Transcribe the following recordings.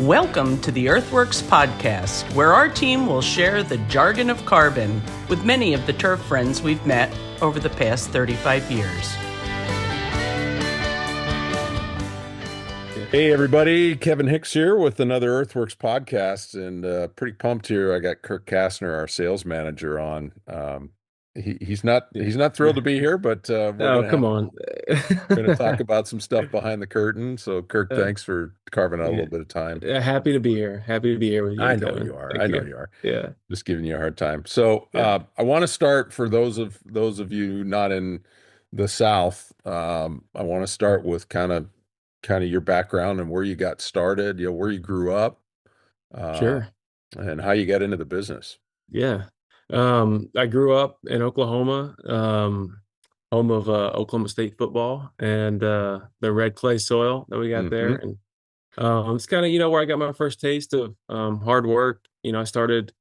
Welcome to the EarthWorks podcast, where our team will share the jargon of carbon with many of the turf friends we've met over the past 35 years. Hey everybody, Kevin Hicks here with another EarthWorks podcast, and pretty pumped here. I got Kirk Castner, our sales manager, on. He's not thrilled to be here, but we're gonna talk about some stuff behind the curtain. So Kirk, thanks for carving out a little bit of time. Happy to be here. Happy to be here with you, I know Kevin. you are. Thank I know you. you are. Yeah. Just giving you a hard time. So Yeah. I want to start for those of you not in the South. I want to start with kind of your background and where you got started, where you grew up, Sure. and how you got into the business. Yeah. I grew up in Oklahoma, home of Oklahoma State football and the red clay soil that we got there. And it's kind of, where I got my first taste of hard work. I started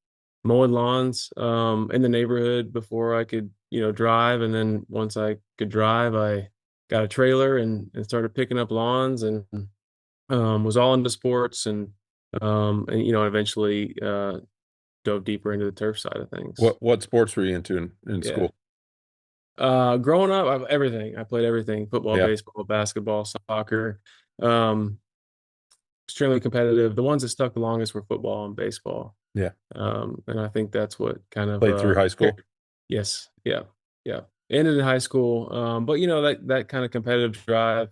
mowing lawns in the neighborhood before I could, drive. And then once I could drive, I got a trailer and started picking up lawns and was all into sports and eventually dove deeper into the turf side of things. What sports were you into in school? Growing up, everything. I played everything: football, baseball, basketball, soccer. Extremely competitive. The ones that stuck the longest were football and baseball. Yeah. And I think that's what kind of played through high school. Yes. Yeah. Ended in high school. But that kind of competitive drive,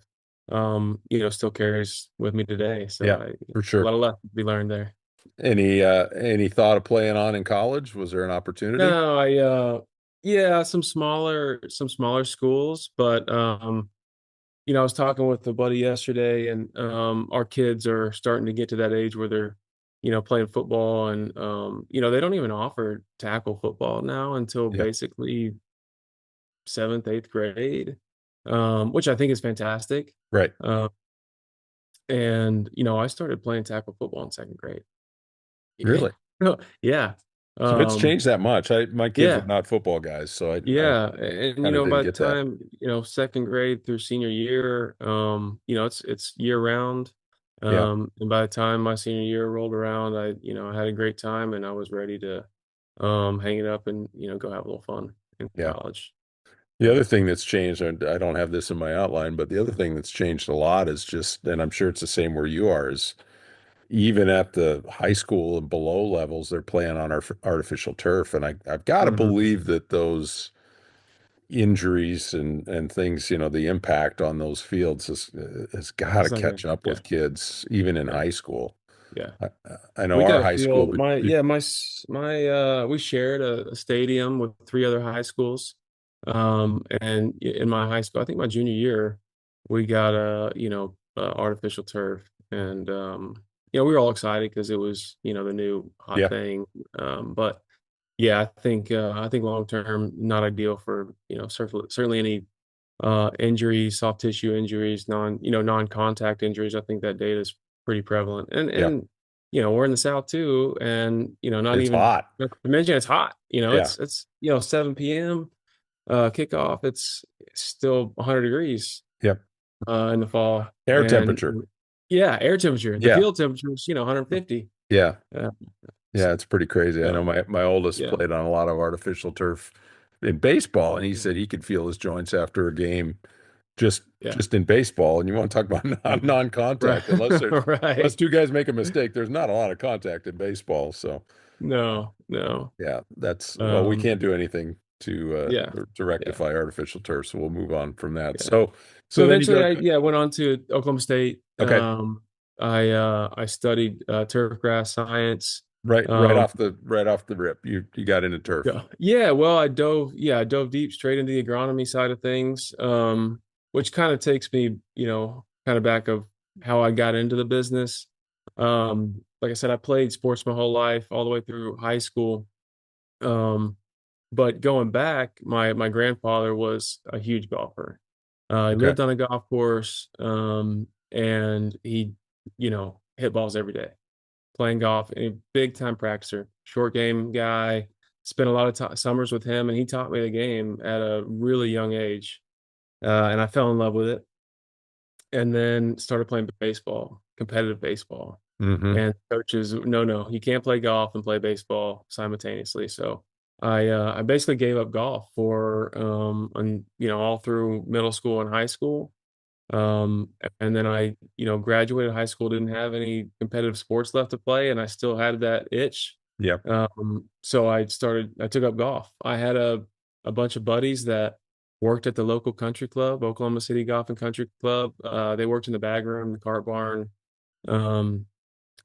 still carries with me today. So for sure. A lot of lessons to be learned there. Any thought of playing on in college? Was there an opportunity? No, some smaller schools, but I was talking with a buddy yesterday, and our kids are starting to get to that age where they're, playing football, and they don't even offer tackle football now until basically 7th, 8th grade, which I think is fantastic. Right. And I started playing tackle football in 2nd grade. Really? Yeah. So it's changed that much. My kids are not football guys, so and by the time 2nd grade through senior year, it's year round. And by the time my senior year rolled around, I had a great time and I was ready to hang it up and go have a little fun in college. The other thing that's changed, and I don't have this in my outline, but the other thing that's changed a lot is just, and I'm sure it's the same where you are, is even at the high school and below levels, they're playing on our artificial turf. And I've got to believe that those injuries and things, the impact on those fields has got to catch up with kids, even in high school. Yeah. I know our high school. We shared a stadium with 3 other high schools. And in my high school, I think my junior year, we got artificial turf, and we were all excited because it was the new hot thing. But I think long term not ideal for certainly any injuries, soft tissue injuries, non-contact injuries. I think that data is pretty prevalent, and we're in the South too, and It's hot. Not to mention it's hot. It's 7 p.m. Kickoff. It's still 100 degrees. Yep. In the fall. Air temperature. Air temperature. The field temperature is 150. Yeah, it's pretty crazy. I know my oldest played on a lot of artificial turf in baseball, and he said he could feel his joints after a game just in baseball. And you want to talk about non-contact, unless 2 guys make a mistake, there's not a lot of contact in baseball. So no. Yeah, that's we can't do anything to rectify artificial turf, so we'll move on from that. So eventually I went on to Oklahoma State. Okay. I studied turf grass science. Right off the rip, you got into turf. Well, I dove deep straight into the agronomy side of things, which kind of takes me kind of back of how I got into the business. Like I said, I played sports my whole life, all the way through high school. But going back, my grandfather was a huge golfer. He lived on a golf course, and he, hit balls every day, playing golf. A big time practicer, short game guy. Spent a lot of summers with him, and he taught me the game at a really young age, and I fell in love with it. And then started playing baseball, competitive baseball. Mm-hmm. And coaches, no, you can't play golf and play baseball simultaneously. So I basically gave up golf for and all through middle school and high school. Um, and then I graduated high school, didn't have any competitive sports left to play, and I still had that itch. Yep. So I took up golf. I had a bunch of buddies that worked at the local country club, Oklahoma City Golf and Country Club. They worked in the bag room, the cart barn. Um,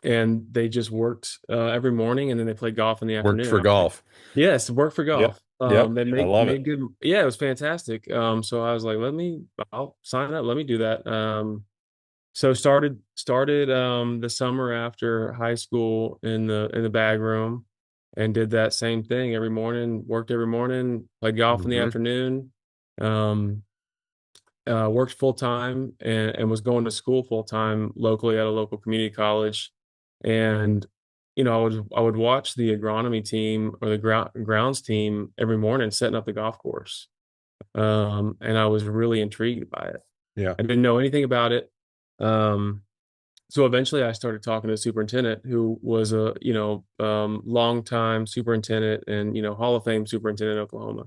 and they just worked every morning, and then they played golf in the Worked afternoon. for I was like, golf. yes, work for Yep. golf. Yep. They I love made it. good. Yeah, it was fantastic. So I was like, I'll sign up. Let me do that. So started the summer after high school in the bag room, and did that same thing every morning. Worked every morning, played golf in the Mm-hmm. afternoon. Um, Worked full time, and was going to school full time locally at a local community college. And I would watch the agronomy team or the grounds team every morning setting up the golf course. And I was really intrigued by it. Yeah. I didn't know anything about it. Um, so eventually I started talking to the superintendent, who was a longtime superintendent and Hall of Fame superintendent in Oklahoma.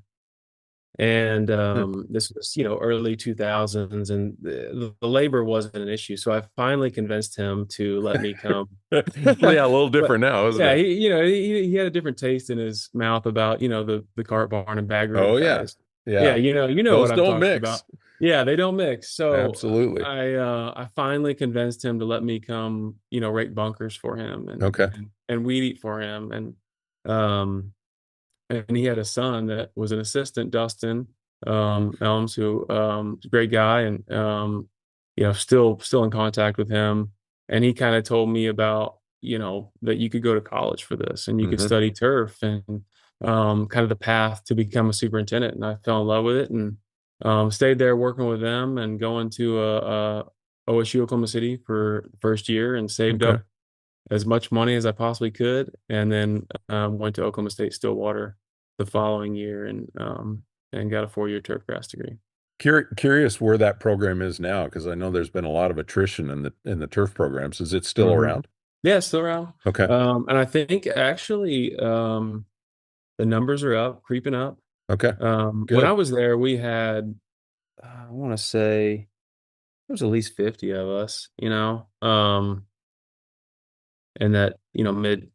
And Hmm. this was early 2000s, and the labor wasn't an issue. So I finally convinced him to let me come. Well, yeah, a little But different now, isn't yeah, it? he had a different taste in his mouth about the cart barn and bag room Oh yeah. guys. Yeah, Yeah. what Those I'm don't talking about. mix. Yeah, they don't mix. So Absolutely. I finally convinced him to let me come, rake bunkers for him, Okay. and weed eat for him. Um and he had a son that was an assistant, Dustin Elms, who is a great guy, and still in contact with him. And he kind of told me about that you could go to college for this, and you could Mm-hmm. study turf, and kind of the path to become a superintendent. And I fell in love with it, and stayed there working with them, and going to OSU Oklahoma City for the first year, and saved Okay. up as much money as I possibly could, and then went to Oklahoma State Stillwater the following year, and got a 4-year turfgrass degree. Curious where that program is now, because I know there's been a lot of attrition in the turf programs. Is it still Mhm. around? Yeah, still around. Okay. And I think actually the numbers are up, creeping up. Okay. When I Good. was there, we had I want to say there was at least 50 of us, in that mid,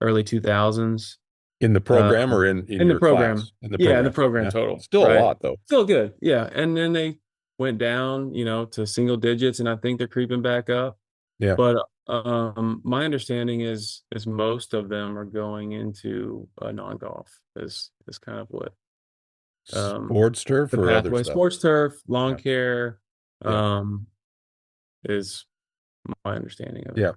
early 2000s. In the program or Um, in in the your program. class? In the Yeah, in the program. program Yeah. total, Still a right? lot though. Still good. Yeah. And then they went down, to single digits, and I think they're creeping back up. Yeah. But my understanding is most of them are going into non-golf is kind of what Sports turf the or other pathway. stuff? Sports turf, lawn Yeah. care, Yeah. is my understanding of it. Yeah.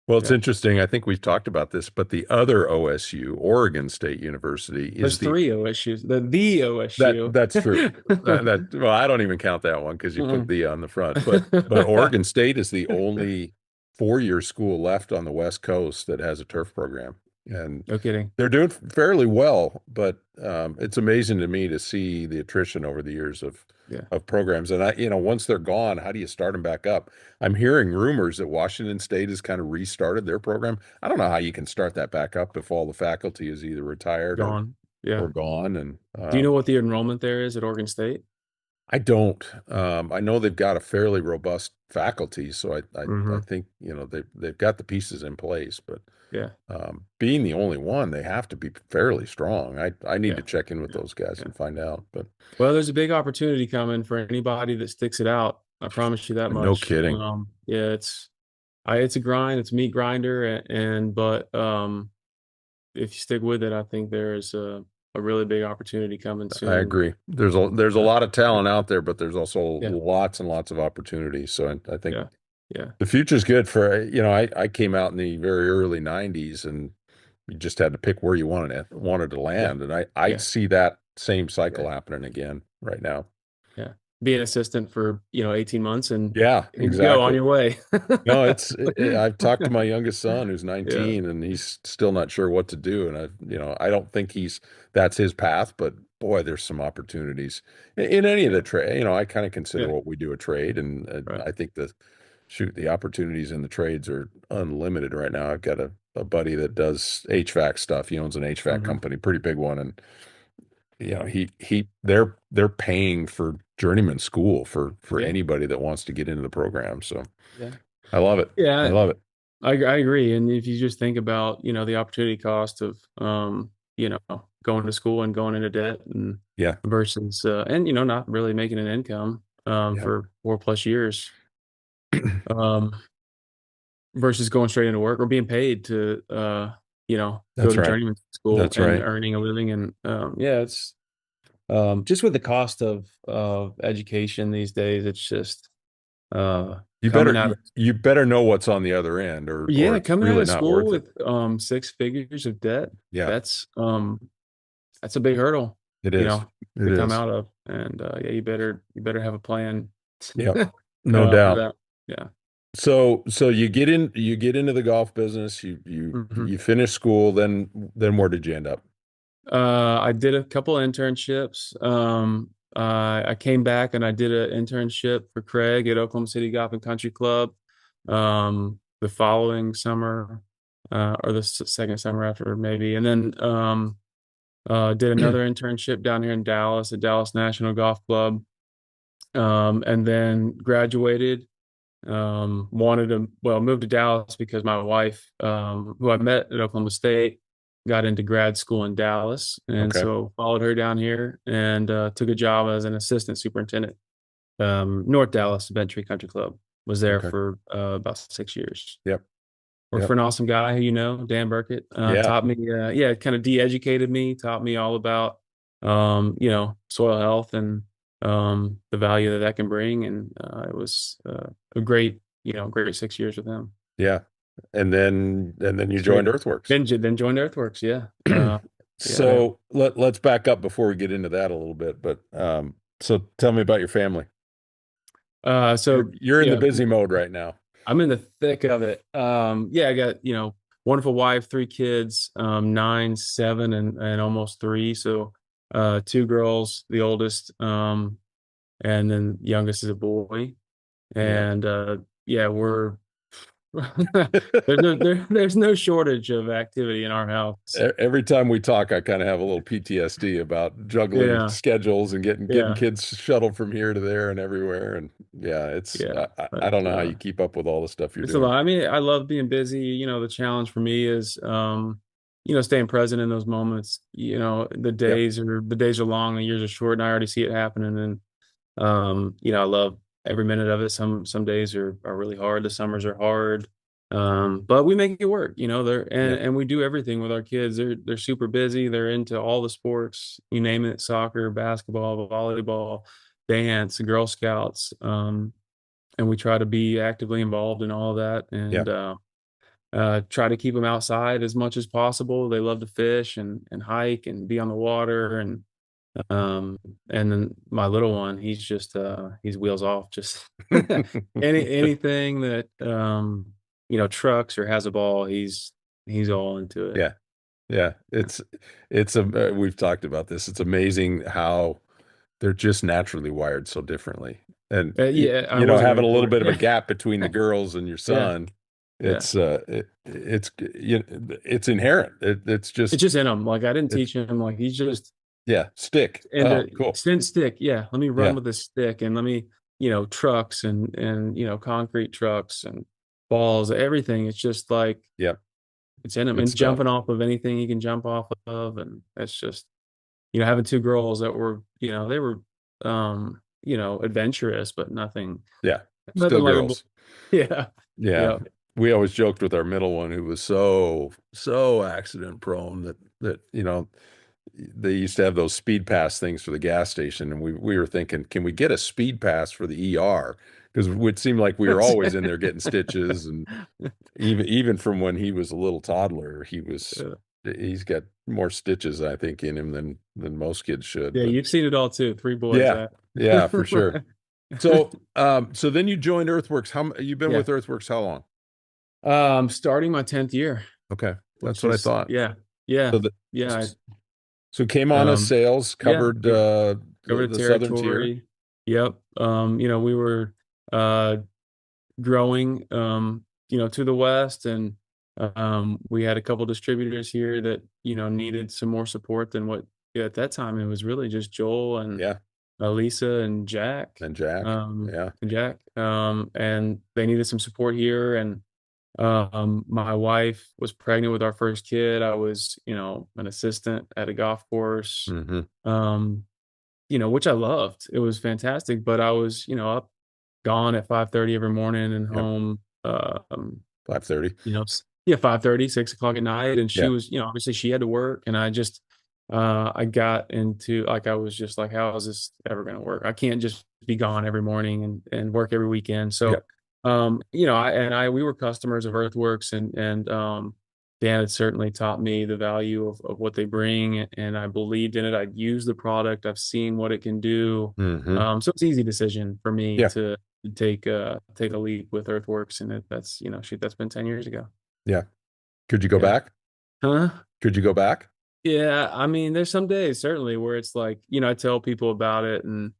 Well, it's Yeah. interesting. I think we've talked about this, but the other OSU, Oregon State University, There's is three OSUs. The OSU. that's true. Well, I don't even count that one because you put Mm-mm. the on the front. But Oregon State is the only 4-year school left on the West Coast that has a turf program, and No kidding. they're doing fairly well. But it's amazing to me to see the attrition over the years Yeah. of programs. And once they're gone, how do you start them back up? I'm hearing rumors that Washington State has kind of restarted their program. I don't know how you can start that back up if all the faculty is either retired Gone. or Yeah. gone. And Do you know what the enrollment there is at Oregon State? I don't. I know they've got a fairly robust faculty, so I Mm-hmm. think they've got the pieces in place. But Yeah. being the only one, they have to be fairly strong. I need Yeah. to check in with Yeah. those guys Yeah. and find out. But Well, there's a big opportunity coming for anybody that sticks it out. I promise you that no much. kidding. Yeah, it's a grind. It's a meat grinder, but if you stick with it, I think there's a really big opportunity coming I soon. agree. There's And, a lot of talent out there, but there's also yeah. lots and lots of opportunities. So I think Yeah. Yeah. the future's good for, I came out in the very early 90s, and you just had to pick where you wanted to Yeah. land. And I Yeah. see that same cycle Yeah. happening again right now. Yeah. Be an assistant for 18 months, and Yeah, go on exactly. your way. No, I've talked to my youngest son who's Yeah. 19, and he's still not sure what to do. And I don't think that's his path, but boy, there's some opportunities in any of the trade. I kind of consider Yeah. what we do a trade. And Right. I think shoot, the opportunities in the trades are unlimited right now. I've got a buddy that does HVAC stuff. He owns an HVAC Hmm. company, pretty big one, and they're paying for journeyman school for Yeah. anybody that wants to get into the program. So Yeah. I love it. I Yeah. love it. I agree. And if you just think about, the opportunity cost of, going to school and going into debt and Yeah. versus, not really making an income, Yeah. for 4+ years, um, versus going straight into work or being paid to, go That's to right. journeyman school That's and right. earning a living. And, yeah, it's, just with the cost of education these days, it's just, You coming better out you, of you better know what's on the other end, or yeah, it's coming out really of not school worth it. with 6 figures of debt, Yeah, that's a big hurdle, it you is. know, It to come is. out of. And yeah, you better have a plan Yep. for No doubt. that. Yeah. So you get into the golf business, Hmm. you finish school, then where did you end up? I did a couple internships. I came back and I did an internship for Craig at Oklahoma City Golf and Country Club. The following summer, or the second summer after maybe, and then did another internship down here in Dallas at Dallas National Golf Club, and then graduated. Wanted to move to Dallas because my wife, who I met at Oklahoma State, got into grad school in Dallas, and Okay. so followed her down here and took a job as an assistant superintendent, North Dallas Bentry Country Club. Was there Okay. for about 6 years. Yep. Worked for Yep. an awesome guy who Dan Burkett, Yeah. taught me, kind of de-educated me, taught me all about, soil health and the value that can bring, and it was a great 6 years with him. Yeah. And then you Straight joined EarthWorks. then joined EarthWorks, yeah, yeah, So let's back up before we get into that a little bit. But so tell me about your family. so You're in the yeah, busy mode right now. I'm in the thick of it. Yeah, I got, wonderful wife, 3 kids, 9, 7, and almost 3. So, 2 girls, the oldest, and then youngest is a boy. Yeah. And yeah, we're there's no shortage of activity in our house. Every time we talk, I kind of have a little PTSD about juggling Yeah, schedules and getting yeah, kids shuttled from here to there and everywhere. And yeah, yeah. I But don't know how you keep up with all the stuff you're it's a doing. lot. I mean, I love being busy. The challenge for me is, staying present in those moments. Yep. The days are long, the years are short, and I already see it happening. And I love every minute of it. Some days are really hard. The summers are hard. But we make it work, they're Yep. and we do everything with our kids. They're super busy. They're into all the sports, you name it, soccer, basketball, volleyball, dance, Girl Scouts. And we try to be actively involved in all of that, Yeah. and try to keep them outside as much as possible. They love to fish and hike and be on the water. Um, and then my little one, he's wheels off, just anything that, trucks or has a ball, he's all into it. Yeah. Yeah. We've talked about this. It's amazing how they're just naturally wired so differently. And Yeah, I wasn't having ready a little for bit of a it. gap between the girls and your Yeah, son, yeah. it's inherent. It's It's just just in him. Like, I didn't it's teach him. Like, he's just yeah, stick. into Oh, cool. extend stick. Yeah, let me run Yeah. with this stick, and let me, trucks and concrete trucks and balls, everything. It's just like Yep. it's in him, Good and stuff. jumping off of anything he can jump off of. And that's just, having 2 girls that were, they were, adventurous, but nothing, Yeah. nothing Still like girls. yeah, Yeah. yeah. We always joked with our middle one who was so accident prone that they used to have those speed pass things for the gas station, and we were thinking, can we get a speed pass for the ER? Because it would seem like we were always in there getting stitches, and even from when he was a little toddler, Yeah. he's got more stitches, I think, in him than most kids should. Yeah, But you've seen it all too. 3 boys. yeah, yeah, for sure. So then you joined EarthWorks. You've been Yeah. with EarthWorks how long? Starting my 10th year, Okay, that's which what I is, thought. yeah, yeah, So the yeah. so came on as Um, sales, yeah, covered covered the southern tier. territory. Yep. We were, uh, growing, to the west, and we had a couple distributors here that needed some more support than what at that time it was really just Joel and Yeah. Lisa and Jack, And Jack. Yeah. and they needed some support here. And my wife was pregnant with our first kid. I was, an assistant at a golf course, Mm-hmm. um, which I loved. It was fantastic, but I was, up, gone at 5:30 every morning and Yep. home, 5:30. yeah, 5:30, 6 o'clock at night. And she Yeah. was, obviously she had to work. And I got into, like, I was just like, how is this ever going to work? I can't just be gone every morning and work every weekend. Yeah. So, we were customers of EarthWorks, and Dan had certainly taught me the value of what they bring, and I believed in it. I'd used the product. I've seen what it can do. Mm-hmm. So it's an easy decision for me Yeah. to take a leap with EarthWorks, and that's that's been 10 years ago. Yeah. Could you go Yeah. back? Huh? Could you go back? Yeah, I mean, there's some days certainly where it's like, I tell people about it, and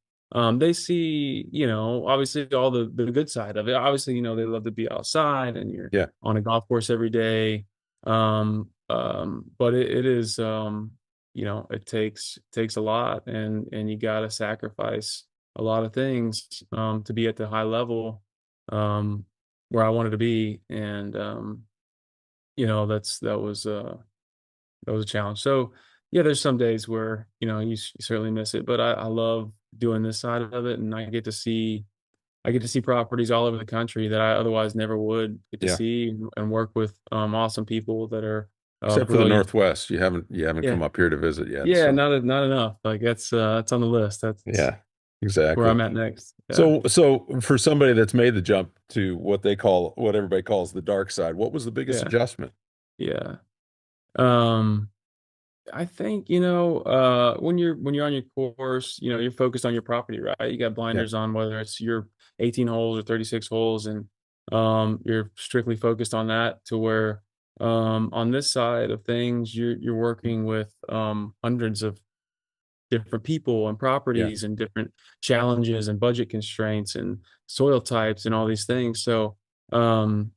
they see, obviously all the good side of it. Obviously, they love to be outside and you're Yeah. on a golf course every day. But it is, it takes a lot, and you got to sacrifice a lot of things to be at the high level um, where I wanted to be. And that was a challenge. So yeah, there's some days where you certainly miss it, but I love doing this side of it, and I get to see properties all over the country that I otherwise never would get to Yeah. see, and work with awesome people that are Except for the brilliant. Northwest. You haven't Yeah, come up here to visit yet. yeah, So not enough. Like that's on the list. That's yeah, where exactly. I'm at next. Yeah, So for somebody that's made the jump to what everybody calls the dark side, what was the biggest yeah, adjustment? yeah. Um, I think, when you're on your course, you're focused on your property, right? You got Yeah. blinders on, whether it's your 18 holes or 36 holes, and you're strictly focused on that, to where on this side of things, you're working with hundreds of different people and Yeah. properties and different challenges and budget constraints and soil types and all these things. So um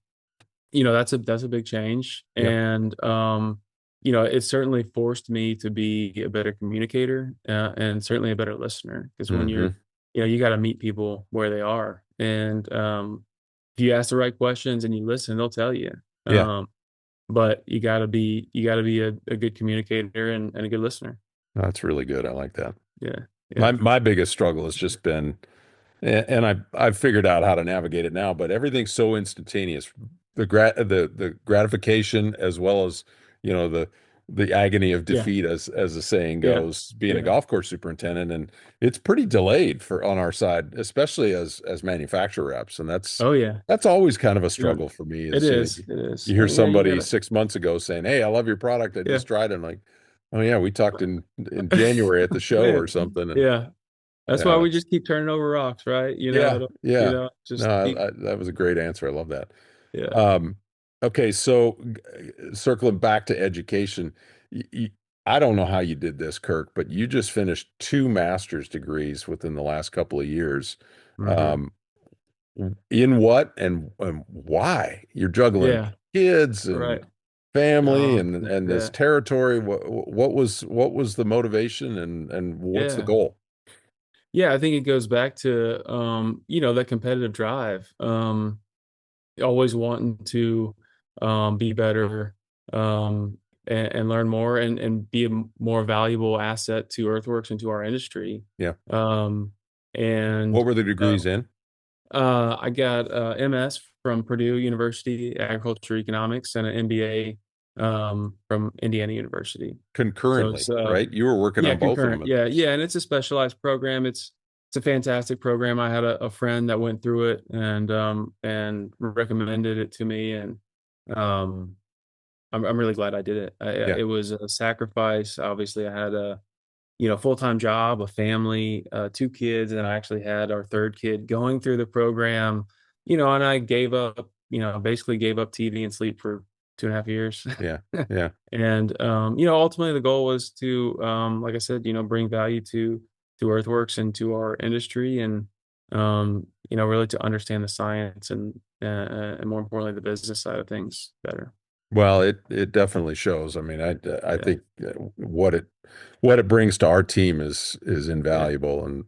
that's a big change. Yeah. And it certainly forced me to be a better communicator, and certainly a better listener, because when Mm-hmm. you got to meet people where they are. And if you ask the right questions and you listen, they'll tell you. Yeah. But you got to be a good communicator and a good listener. That's really good. I like that. Yeah, yeah, My biggest struggle has just been, and I've figured out how to navigate it now, but everything's so instantaneous. The gratification, as well as, the agony of yeah, defeat, as the saying yeah, goes, being a yeah. golf course superintendent, and it's pretty delayed for on our side, especially as manufacturer reps. And Oh yeah, that's always kind of a you know, struggle for me it is, is, it you is. hear Yeah, you somebody gotta. 6 months ago saying, "Hey, I love your product. I Yeah, just tried it." I'm like, "Oh yeah, we talked in January at the show yeah, or something." And yeah. That's why yeah, we just keep turning over rocks, right? yeah, yeah. No, Just keep. that was a great answer. I love that. Yeah, Um, okay, so circling back to education, y y I don't know how you did this, Kirk, but you just finished 2 master's degrees within the last couple of years. hmm, Um, in what and why? You're juggling yeah, kids and right. family Oh, and this yeah, territory. What was the motivation and what's the yeah, goal? yeah. I think it goes back to that competitive drive. Always wanting to be better, and learn more, and be a more valuable asset to EarthWorks and to our industry. Yeah. Um, and What were the uh, degrees in? I got MS from Purdue University, agriculture economics, and an MBA from Indiana University. So Concurrently, it's right? You were working yeah, on both of concurrent. them at Yeah, this. yeah, and it's a specialized program. It's a fantastic program. I had a friend that went through it, and recommended it to me, and um I'm really glad I did it. Yeah. It was a sacrifice. Obviously, I had a full-time job, a family, 2 kids, and I actually had our third kid going through the program. And I gave up, basically gave up TV and sleep for 2.5 years. Yeah. Yeah. And ultimately the goal was to, like I said, bring value to EarthWorks and to our industry, and really to understand the science and and more importantly, the business side of things better. Well, it definitely shows. I mean, I Yeah. think what it brings to our team is Yeah. invaluable, and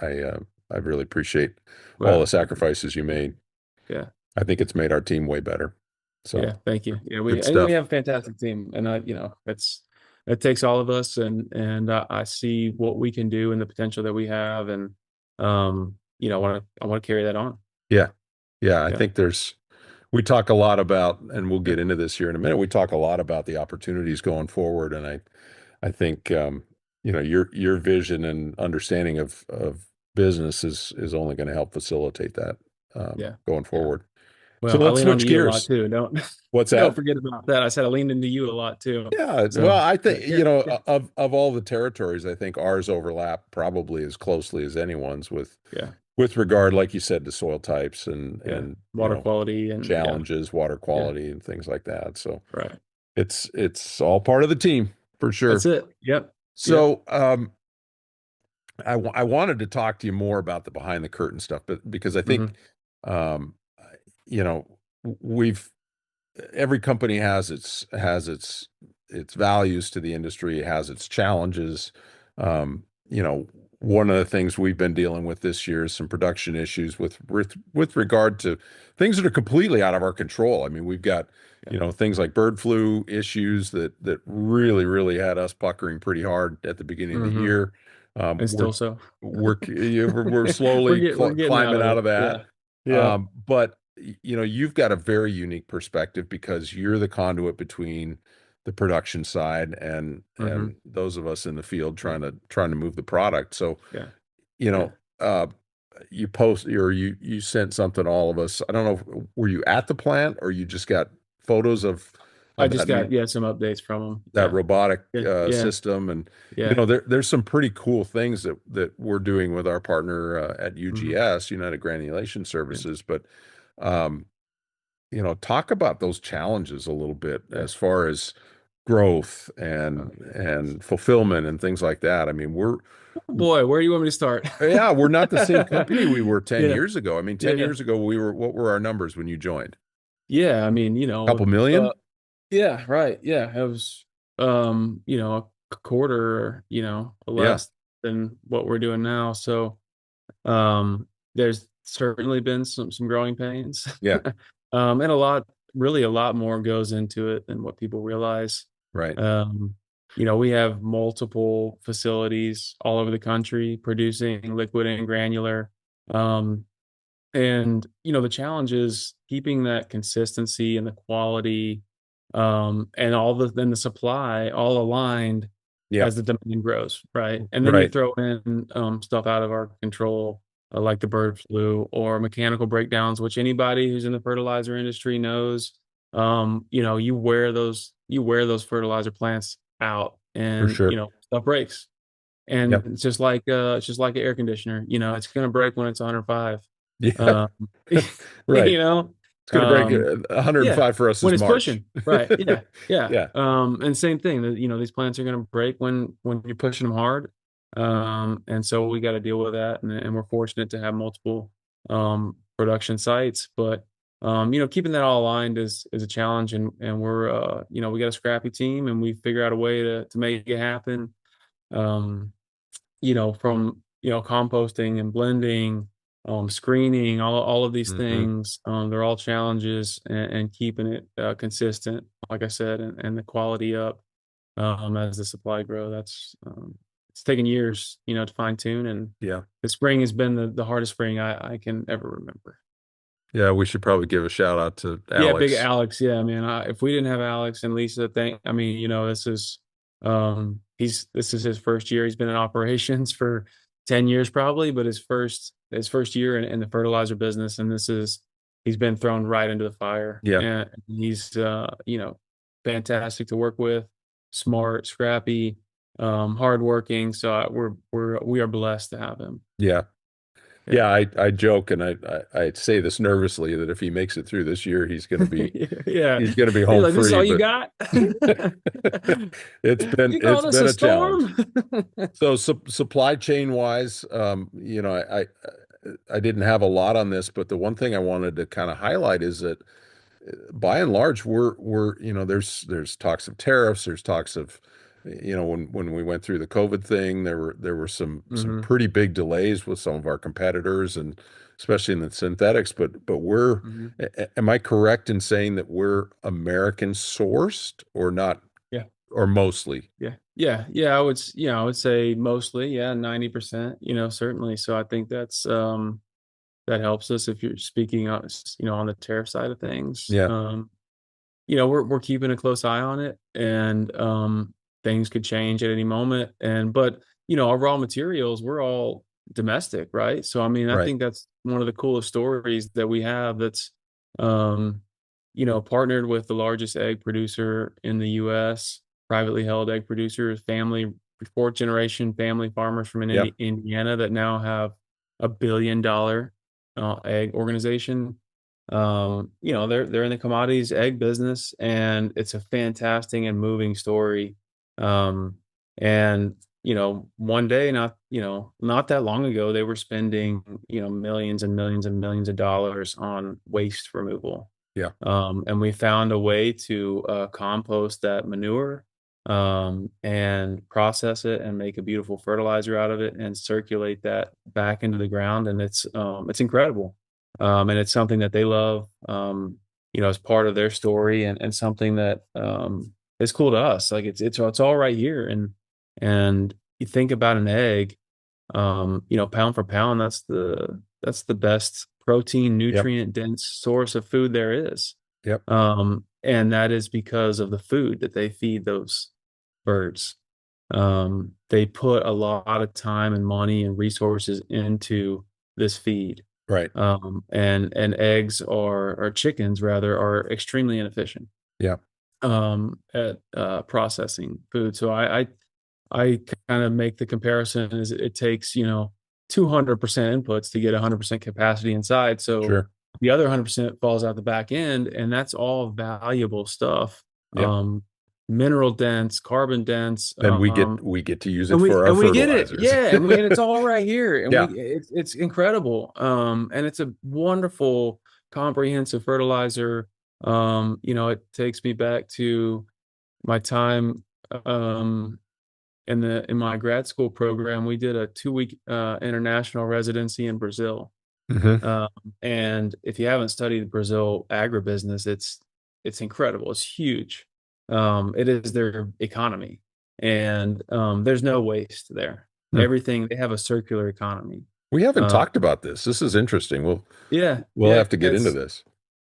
Yeah. I really appreciate all Well, the sacrifices you made. yeah. I think it's made our team way better. So Yeah. Thank you. Yeah. good We stuff. have a fantastic team, and it takes all of us, and I see what we can do and the potential that we have, and I want to carry that on. Yeah. Yeah. I Yeah. think we talk a lot about, and we'll Yeah. get into this here in a minute. We talk a lot about the opportunities going forward. And I think, your vision and understanding of business is only going to help facilitate that, Yeah. going Yeah. forward. So Well, I let's lean on switch you a lot gears. too. Don't What's don't that? forget about that. I said I leaned into you a lot too. Yeah. Well, So I think, yeah. Yeah. of all the territories, I think ours overlap probably as closely as anyone's Yeah. with regard, like you said, to soil types and, Yeah. and, Water quality and yeah. challenges, water Yeah. quality and things like that. So Right. it's all part of the team for That's sure. it. Yep. Yep. So, I wanted to talk to you more about the behind the curtain stuff, but because I think, Hmm. um, you know, we've every company has its values to the industry, has its challenges. Um, you know, one of the things we've been dealing with this year is some production issues with regard to things that are completely out of our control. I mean, we've got, Yeah. things like bird flu issues that really, really had us puckering pretty hard at the beginning of the Hmm. year. And We're still so. we're slowly We're getting out climbing of out it. of that. Yeah. Yeah. But you've got a very unique perspective because you're the conduit between the production side and Hmm. those of us in the field Yeah. trying to move the product. So, Yeah. you Yeah. know, uh, you post or you sent something to all of us. I don't know, were you at the plant or you just got photos I of just that got some updates from them. that Yeah. robotic Yeah. Yeah. system? And Yeah. there's some pretty cool things that we're doing with our partner at Hmm. UGS, United Granulation Yeah. Services. But um, talk about those challenges a little bit Yeah. as far as growth Oh, and fulfillment and things like that. I mean, boy, where do you want me to start? we're not the same company we were 10 Yeah. years ago. I mean, 10 Yeah. years ago, what were our numbers when you joined? Yeah. I mean, Couple million? yeah, right. Yeah. It was, a quarter, Yeah. less than what we're doing now. So, there's certainly been some growing pains. Yeah. And really a lot more goes into it than what people realize. Right. Um, we have multiple facilities all over the country producing liquid and granular. Um, and the challenge is keeping that consistency and the quality, and the supply all aligned Yeah. as the demand grows, right? And then you Right. throw in stuff out of our control, like the bird flu or mechanical breakdowns, which anybody who's in the fertilizer industry knows. You wear those fertilizer plants out, For and sure. stuff breaks. And Yep. it's just like an air conditioner. It's gonna break when it's 105. Yeah. Um, Right. you know, It's going to break um, yeah, 105 for us when is it's March. pushing, right? Yeah, yeah. Yeah. And same thing. These plants are going to break when you're pushing them hard. And so we got to deal with that, and we're fortunate to have multiple production sites, but keeping that all aligned is a challenge, and we're we got a scrappy team, and we figure out a way to make it happen. Um, from composting and blending, screening, all of these Hmm. things. They're all challenges, and keeping it consistent, like I said, and the quality up as the supply grow. That's it's taken years, to fine tune, and Yeah. the spring has been the hardest spring I can ever remember. Yeah. We should probably give a shout out to Yeah, big Alex. Alex. Yeah, man. If we didn't have Alex and Lisa, I mean, this is his first year. He's been in operations for 10 years probably, but his first year in the fertilizer business, and he's been thrown right into the fire. Yeah. And he's fantastic to work with, smart, scrappy, hardworking. So we are blessed to have him. Yeah. Yeah. Yeah. I joke and I say this nervously that if he makes it through this year, he's going to be, Yeah. he's going to be You're home like, this is free, all you but got? it's You call this been a a challenge. storm? So supply chain wise, I didn't have a lot on this, but the one thing I wanted to kind of highlight is that by and large, there's talks of tariffs, there's talks of, when we went through the COVID thing, there were some Hmm. pretty big delays with some of our competitors, and especially in the synthetics. But Hmm. am I correct in saying that we're American sourced or not, Yeah. or mostly? Yeah. I would say mostly, yeah, 90%, certainly. So I think that helps us if you're speaking on, on the tariff side of things. Yeah, We're keeping a close eye on it, and things could change at any moment. But our raw materials, we're all domestic, right? So I mean, I right. think that's one of the coolest stories that we have. That's um, partnered with the largest egg producer in the U.S., privately held egg producers, family, fourth generation family farmers from Yep. Indiana that now have $1 billion egg organization. They're in the commodities egg business, and it's a fantastic and moving story. And one day, not that long ago, they were spending millions and millions and millions of dollars on waste removal. Yeah. And we found a way to compost that manure, and process it and make a beautiful fertilizer out of it and circulate that back into the ground. And it's incredible. And it's something that they love, as part of their story, and something that is cool to us. Like it's all right here. And you think about an egg, pound for pound, that's the best protein, Yep. nutrient dense source of food there is. Yep. And that is because of the food that they feed those birds. They put a lot of time and money and resources into this feed. Right. And eggs or chickens rather are extremely inefficient Yeah. at processing food. So I kind of make the comparison is it takes 200% inputs to get 100% capacity inside. So Sure. the other 100% falls out the back end, and that's all valuable stuff. Yep. Mineral dense, carbon dense, And we get to use it and we for our and we get it, fertilizers. yeah, and it's all right here, and Yeah. it's incredible, and it's a wonderful comprehensive fertilizer. It takes me back to my time, in my grad school program. We did a 2-week international residency in Brazil. Hmm. Um, and if you haven't studied Brazil agribusiness, it's incredible. It's huge. It is their economy, and there's no waste there. Hmm. Everything, they have a circular economy. We haven't Uh, talked about this. This is interesting. yeah, We'll yeah, have to get into this.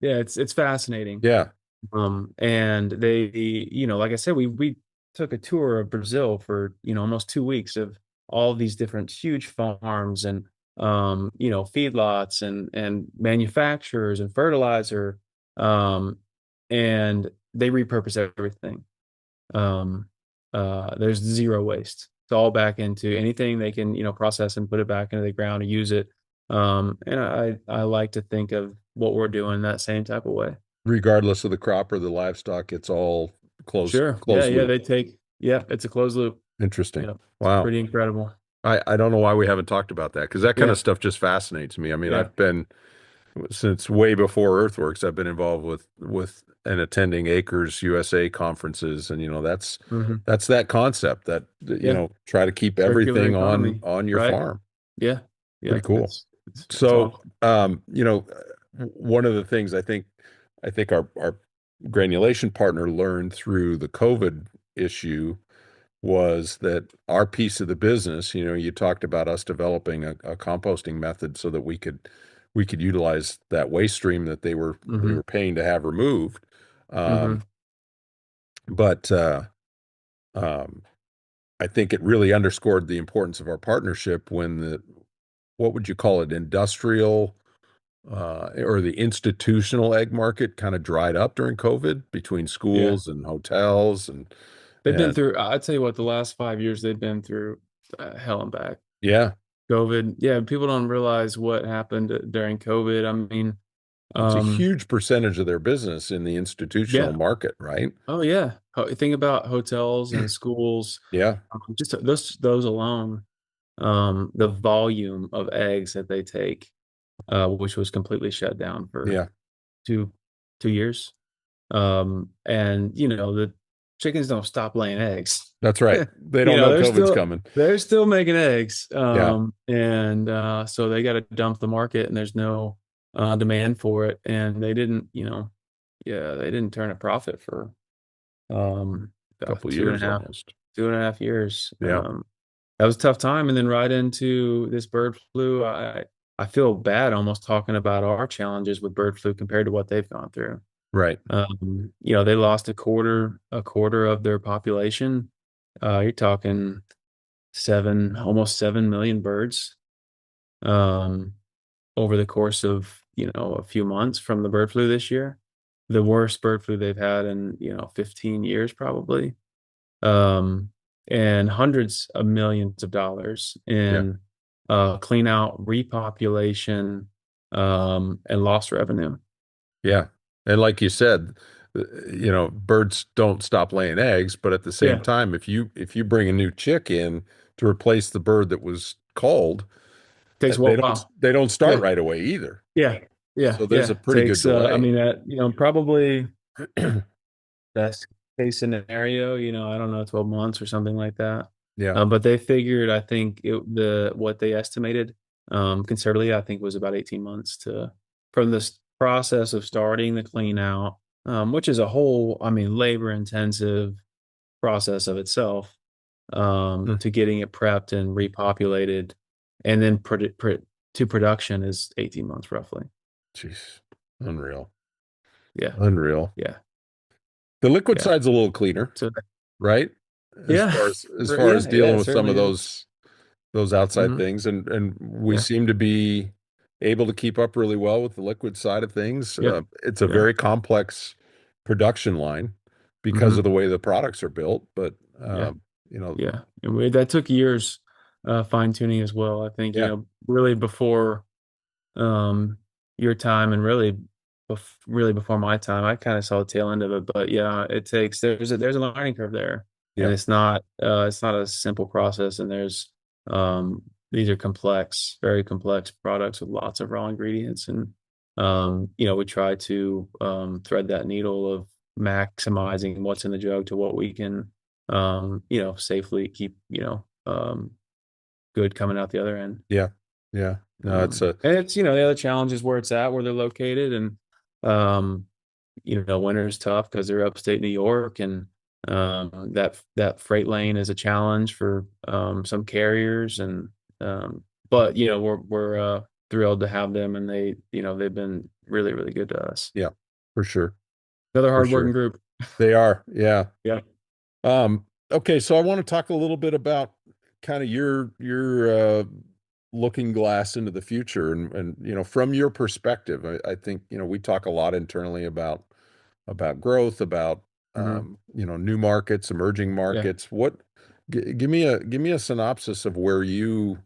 it's fascinating. Yeah. And they, like I said, we took a tour of Brazil for, almost 2 weeks of all these different huge farms and, feedlots and manufacturers and fertilizer. Um, and they repurpose everything. There's zero waste. It's all back into anything they can, process and put it back into the ground and use it. And I like to think of what we're doing that same type of way. Regardless of the crop or the livestock, it's all closed Sure. Yeah, closed yeah, loop. it's a closed loop. Interesting. Yeah. It's Wow. pretty incredible. I don't know why we haven't talked about that, because that kind Yeah. of stuff just fascinates me. I mean, Yeah. I've been since way before EarthWorks, I've been involved with and attending Acres USA conferences, and Hmm. that's that concept that Yeah. try to keep Circular everything on economy. on your Right. farm. Yeah. Yeah. Pretty cool. It's So, awesome. one of the things I think our granulation partner learned through the COVID issue was that our piece of the business, you talked about us developing a composting method so that we could utilize that waste stream that they were Hmm. paying to have removed. Hmm. Um, but um, I think it really underscored the importance of our partnership when what would you call it, industrial or the institutional egg market kind of dried up during COVID between Yeah. schools and hotels They've been and through, I tell you what, the last 5 years they've been through hell and back. yeah, COVID. Yeah. People don't realize what happened during COVID. I mean, it's a um, huge percentage of their business in the institutional yeah. market, right? Oh yeah. Think about hotels and schools, Yeah, just those alone. the volume of eggs that they take, which was completely shut down for Yeah, two 2 years. And the chickens don't stop laying eggs. that's right. They You don't know, know they're COVID's still coming. they're still making eggs. Yeah, And so they got to dump the market, and there's no demand for it. And they didn't, yeah, they didn't turn a profit for a about couple years almost. 2.5 years. Yeah, That was a tough time. And then right into this bird flu. I feel bad almost talking about our challenges with bird flu compared to what they've gone through. right. They lost a quarter of their population. You're talking almost 7 million birds um, over the course of a few months from the bird flu this year. The worst bird flu they've had in 15 years probably, um, and hundreds of millions of dollars Yeah, in clean out, repopulation, and lost revenue. yeah. And like you said, birds don't stop laying eggs, but at the same Yeah, time, if you bring a new chick in to replace the bird that was culled, takes a they don't while. they don't start Yeah. right away either. Yeah, yeah, So there's yeah. a pretty good Takes, I delay. mean, probably best case scenario, I don't know, 12 months or something like that. Yeah. But they figured, I think what they estimated, conservatively, I think was about 18 months from this process of starting the clean out, which is a whole, I mean, labor intensive process of itself, Hmm. to getting it prepped and repopulated, and then to production is 18 months roughly. Jeez. Unreal. Yeah. Unreal. Yeah. The liquid Yeah. side's a little cleaner, So right? As yeah, far as as far yeah, as yeah, dealing it with some of certainly is. those outside Mhm. things, and we Yeah. seem to be able to keep up really well with the liquid side of things. Yep. It's a Yeah. very complex production line because of Mhm. the way the products are built, but Yeah. you know, Yeah. And that took years, fine tuning as well. I think, yeah, really before um your time, and really before my time, I kind of saw the tail end of it. But yeah, there's a learning curve there, and yeah, it's not a simple process. And these are complex, very complex products with lots of raw ingredients. And we try to thread that needle of maximizing what's in the jug to what we can safely keep, good coming out the other end. yeah, yeah. No, it's a And it's, the other challenge is where it's at, where they're located. And, um, winter's tough because they're upstate New York. And that freight lane is a challenge for some carriers. And, but, we're thrilled to have them. And they've been really, really good to us. yeah, for sure, Another for hardworking sure. group. They are, yeah. Yeah. Okay, so I want to talk a little bit about kind of your looking glass into the future, and from your perspective. I think we talk a lot internally about growth, about Hmm. new markets, emerging Yeah. markets. Give me a synopsis of where you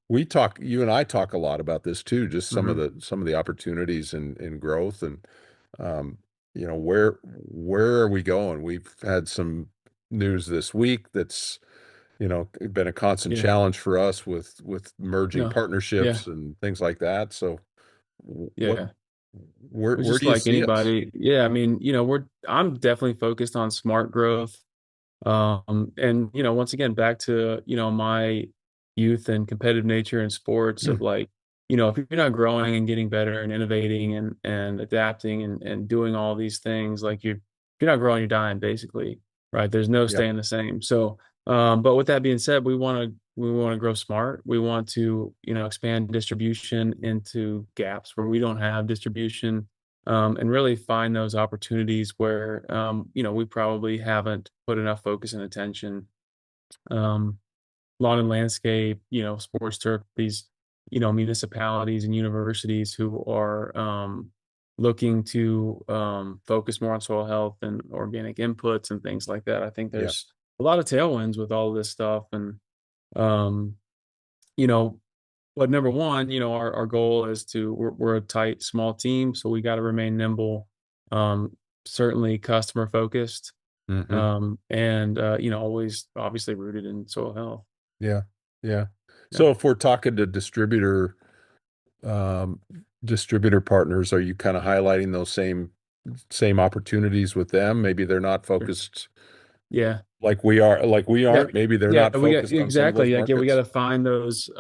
and I talk a lot about this too, just some of Hmm. the opportunities in growth, and um, where are we going? We've had some news this week that's been a constant Yeah. challenge for us with merging No. Yeah. partnerships and things like that. So what Yeah. where It's where just do you like see us? anybody. Yeah. I mean, I'm definitely focused on smart growth. And once again, back to, my youth and competitive nature in sports of like, if you're not growing and getting better and innovating and adapting and doing all these things, like if you're not growing, you're dying basically, right? There's no Yeah, staying the same. So, but with that being said, we want to grow smart. We want to, expand distribution into gaps where we don't have distribution, and really find those opportunities where we probably haven't put enough focus and attention. Um, Lawn and landscape, sports turf, these municipalities and universities who are looking to focus more on soil health and organic inputs and things like that. I think yeah, there's a lot of tailwinds with all of this stuff. And um, you know but number one, our goal is we're a tight, small team, so we got to remain nimble, certainly customer focused, hmm and always obviously rooted in soil health. yeah, yeah. Yeah. So if we're talking to um, distributor partners, are you kind of highlighting those same opportunities with them? Maybe they're not Sure. focused Yeah. like we are, like we Yeah. aren't. Maybe they're Yeah. not We got focused on some of those exactly. Like, yeah, we got markets. to find those,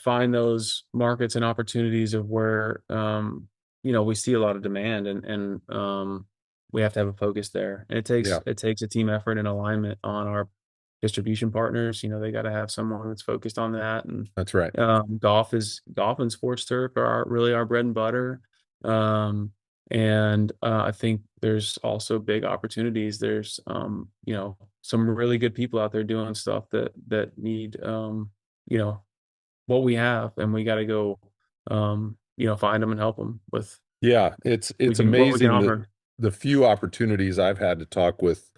find those markets and opportunities of where, we see a lot of demand, and we have to have a focus there. And Yeah, it takes a team effort and alignment on our distribution partners. They got to have someone that's focused on that. And that's right. golf and sports turf are really our bread and butter. And I think there's also big opportunities. There's some really good people out there doing stuff that need you know what we have, and we got to go find them and help them with Yeah, it's what we can amazing that offer. the few opportunities I've had to talk with,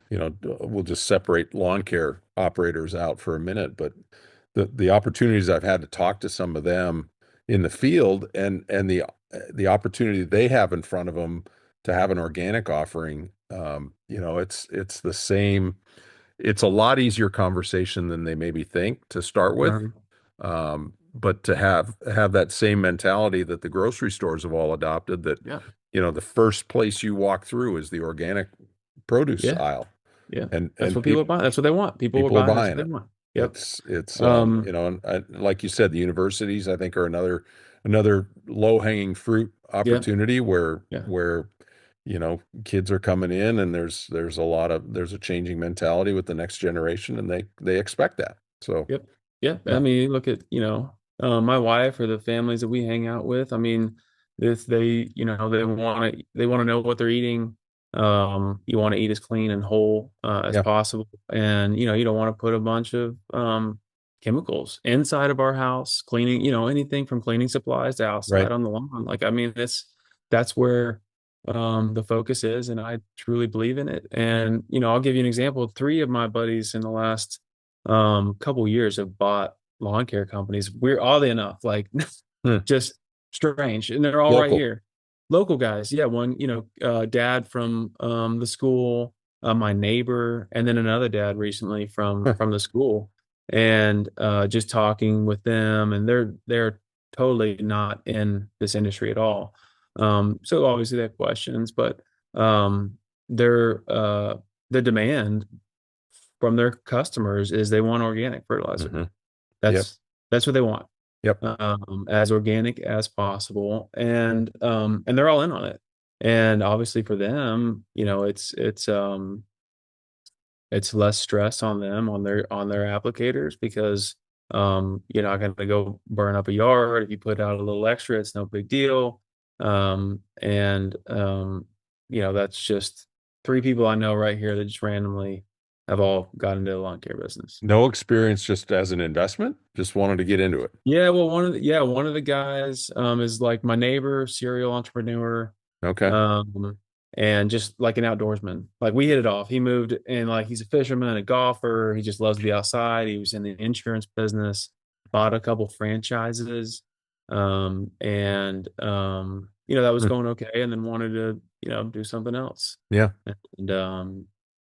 we'll just separate lawn care operators out for a minute, but the opportunities I've had to talk to some of them in the field, and the opportunity they have in front of them to have an organic offering, it's the same. It's a lot easier conversation than they maybe think to start with. Um, But to have that same mentality that the grocery stores have all adopted, that, yeah, the first place you walk through is the organic produce yeah, aisle, yeah. That's and what people are buying. That's what they want. People are people are buying. That's what buying they it. want. Yep. It's Um, and like you said, the universities, I think, are another low-hanging fruit yeah, opportunity where yeah. kids are coming in, and there's a changing mentality with the next generation, and they expect that. So Yep. Yep. I yeah, mean, look at, my wife or the families that we hang out with. I mean, if they want to know what they're eating. You want to eat as clean and whole as yeah, possible. And, you don't want to put a bunch of chemicals inside of our house, cleaning, anything from cleaning supplies to outside right. on the lawn. Like, I mean, that's where the focus is, and I truly believe in it. And, I'll give you an example. Three of my buddies in the last couple years have bought lawn care companies. We're oddly enough, like Hmm. just strange, and they're all right Local. here. Local guys, yeah. One, dad from the school, my neighbor, and then another dad recently from Huh. from the school, and just talking with them, and they're totally not in this industry at all. So obviously they have questions, but they're the demand from their customers is they want organic fertilizer. Hmm. Yep. That's what they want, Yep. as organic as possible, and they're all in on it. And obviously for them, it's less stress on them on their applicators because you're not going to go burn up a yard. If you put out a little extra, it's no big deal. And that's just three people I know right here that just randomly have all got into the lawn care business. No experience, just as an investment, just wanted to get into it. Yeah, well, one of the guys is like my neighbor, serial entrepreneur, Okay. um, and just like an outdoorsman. Like we hit it off. He moved and like he's a fisherman, a golfer. He just loves to be outside. He was in the insurance business, bought a couple franchises, and that was Hmm. going okay, and then wanted to do something else. Yeah. And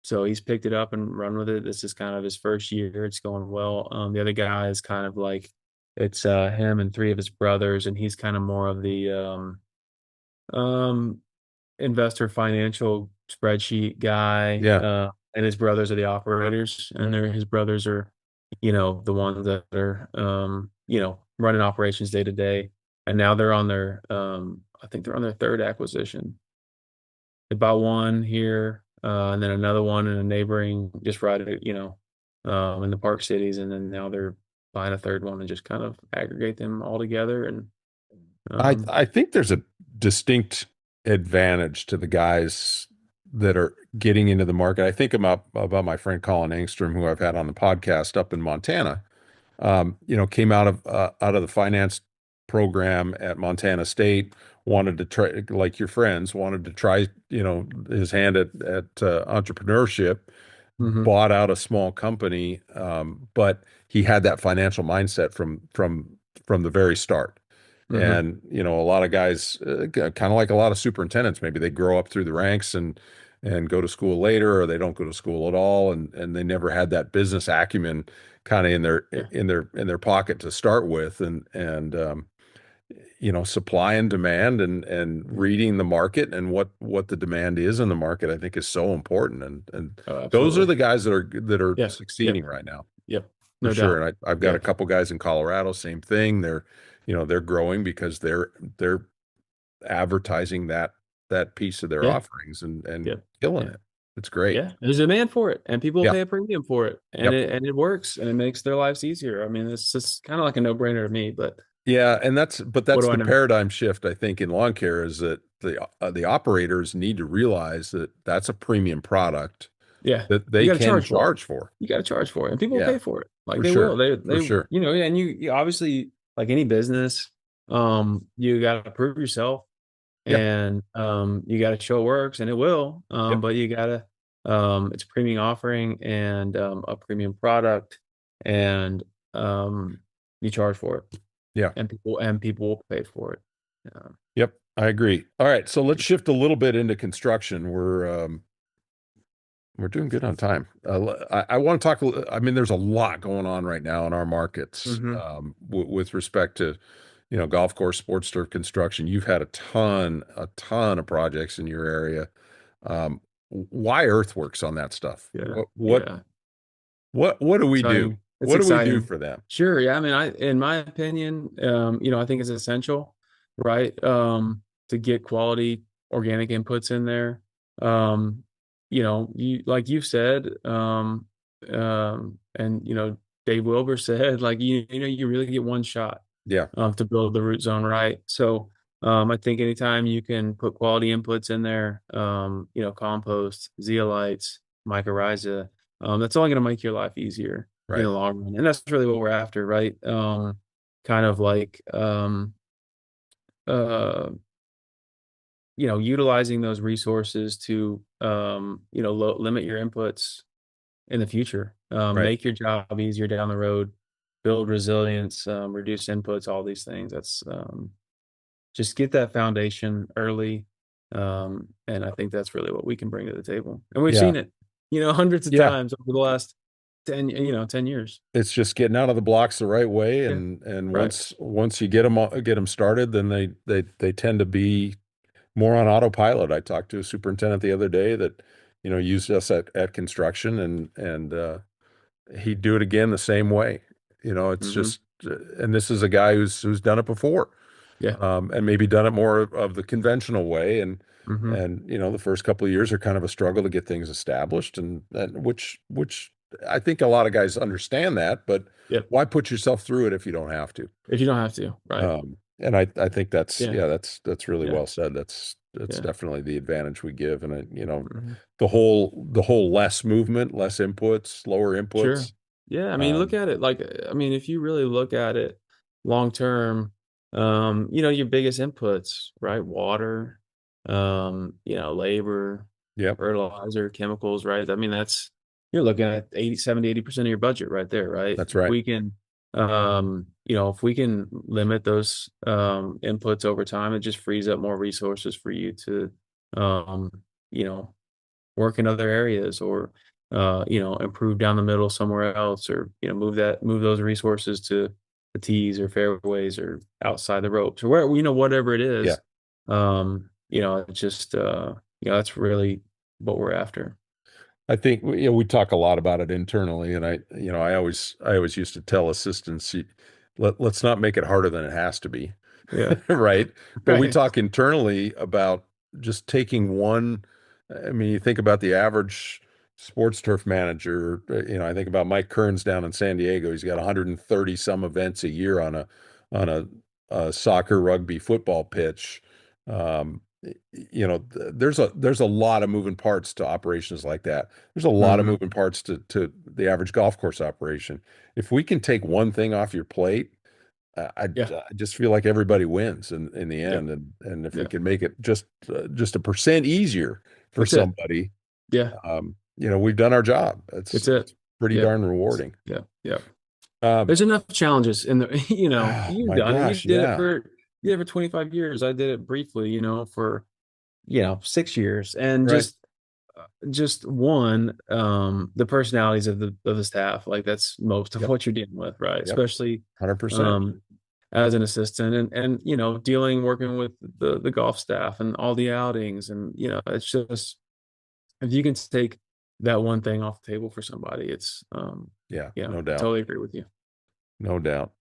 so he's picked it up and run with it. This is kind of his first year. It's going well. The other guy is kind of like it's him and three of his brothers, and he's kind of more of the um, investor financial spreadsheet guy. Yeah. And his brothers are the operators, and his brothers are, the ones that are, running operations day to day. And now they're on their, I think they're on their third acquisition. They bought one here, and then another one in a neighboring, just right, in the Park Cities, and then now they're buying a third one and just kind of aggregate them all together. And um, I think there's a distinct advantage to the guys that are getting into the market. I think about my friend Colin Engstrom, who I've had on the podcast up in Montana. Came out of the finance program at Montana State, wanted to try, like your friends, wanted to try, his hand at entrepreneurship, mhm, bought out a small company, but he had that financial mindset from the very start. mhm, And a lot of guys, kind of like a lot of superintendents, maybe they grow up through the ranks, and go to school later, or they don't go to school at all, and they never had that business acumen kind of Yeah. in their pocket to start with, and supply and demand, and reading the market and what the demand is in the market, I think is so important. And Oh, those are absolutely. the guys that are Yeah. succeeding right now Yep. for No sure. doubt. And I've got Yeah. a couple guys in Colorado, same thing. They're growing because they're advertising that piece of their Yeah. offerings and Yep. killing Yeah. it. It's great. Yeah. There's a demand for it, and people Yeah. pay a premium for it, and Yep. it works, and it makes their lives easier. I mean, it's just kind of like a no-brainer to me, but Yeah, and what that's do I the know? paradigm shift, I think, in lawn care, is that the operators need to realize that that's a premium product Yeah. that You they got to can charge for it. charge for. You got to charge for it, and people Yeah, pay for it. Like for they will. sure. For sure. And you obviously, like any business, you got to prove yourself, Yeah. and you got to show it works, and it will. Yep. But you got to, it's a premium offering and a premium product, and you charge for it, Yeah. and people will pay for it. Yep. I agree. All right, so let's shift a little bit into construction. We're doing good on time. I want to talk. I mean, there's a lot going on right now in our markets, Mm-hmm. with respect to, golf course, sports turf construction. You've had a ton of projects in your area. Why EarthWorks on that stuff? Yeah. What Yeah. what do we do? Exciting. It's What do we do exciting. for them? Sure. Yeah. I mean, in my opinion, I think it's essential, right? To get quality organic inputs in there. Like you said, and Dave Wilbur said, like, you really get one shot, Yeah. to build the root zone right. So, I think anytime you can put quality inputs in there, compost, zeolites, mycorrhiza, that's only going to make your life easier in Right. the long run. And that's really what we're after, right? Kind of like, uh, utilizing those resources to, limit your inputs in the future, Right. make your job easier down the road, build resilience, reduce inputs, all these things. That's, just get that foundation early. And I think that's really what we can bring to the table. And we've Yeah. seen it, hundreds of Yeah. times over the last 10 years. It's just getting out of the blocks the right way, Yeah. and Right. once you get them started, then they tend to be more on autopilot. I talked to a superintendent the other day that, used us at construction, and he'd do it again the same way. It's Hmm. just, and this is a guy who's done it before, Yeah. and maybe done it more of the conventional way. Hmm. And the first couple of years are kind of a struggle to get things established, and which I think a lot of guys understand that, but Yep. why put yourself through it if you don't have to? If you don't have to, right. And I think that's, Yeah. yeah, that's really Yeah. well said. That's Yeah. definitely the advantage we give. And Mhm. the whole less movement, less inputs, lower Sure. inputs. Yeah, I mean, look Um, at it like, I mean, if you really look at it long term, your biggest inputs, right? Water, labor, yep, fertilizer, chemicals, right? I mean, you're looking at 80% of your budget right there, right? that's If right. we can, if we can limit those inputs over time, it just frees up more resources for you to, um, you know, work in other areas, or improve down the middle somewhere else, or move those resources to the tees or fairways or outside the ropes, or whatever it Yeah. is. It's just, that's really what we're after. I think we talk a lot about it internally, and I always used to tell assistants, let's not make it harder than it has to be. Yeah. Right. But we Right. talk internally about just taking one. I mean, you think about the average sports turf manager, I think about Mike Kearns down in San Diego. He's got 130 some events a year on a soccer, rugby, football pitch. Um, there's a lot of moving parts to operations like that. There's a lot of Hmm. moving parts to the average golf course operation. If we can take one thing off your plate, Yeah. I just feel like everybody wins in the Yeah. end, and if we Yeah. can make it just a percent easier for That's it. somebody, Yeah. we've done our job. It's it. It's pretty Yeah. darn rewarding. Yeah. Yeah. Um, There's enough challenges in the, oh you've my done it. gosh, yeah, You did it for 25 years. I did it briefly, for 6 years, and right, just just one, the personalities of the staff. Like that's most of Yep. what you're dealing with, right? Yep. Especially 100%. As an assistant, and working with the golf staff and all the outings, and it's just, if you can take that one thing off the table for somebody, it's Yeah, yeah, no I doubt. totally agree with you. No doubt.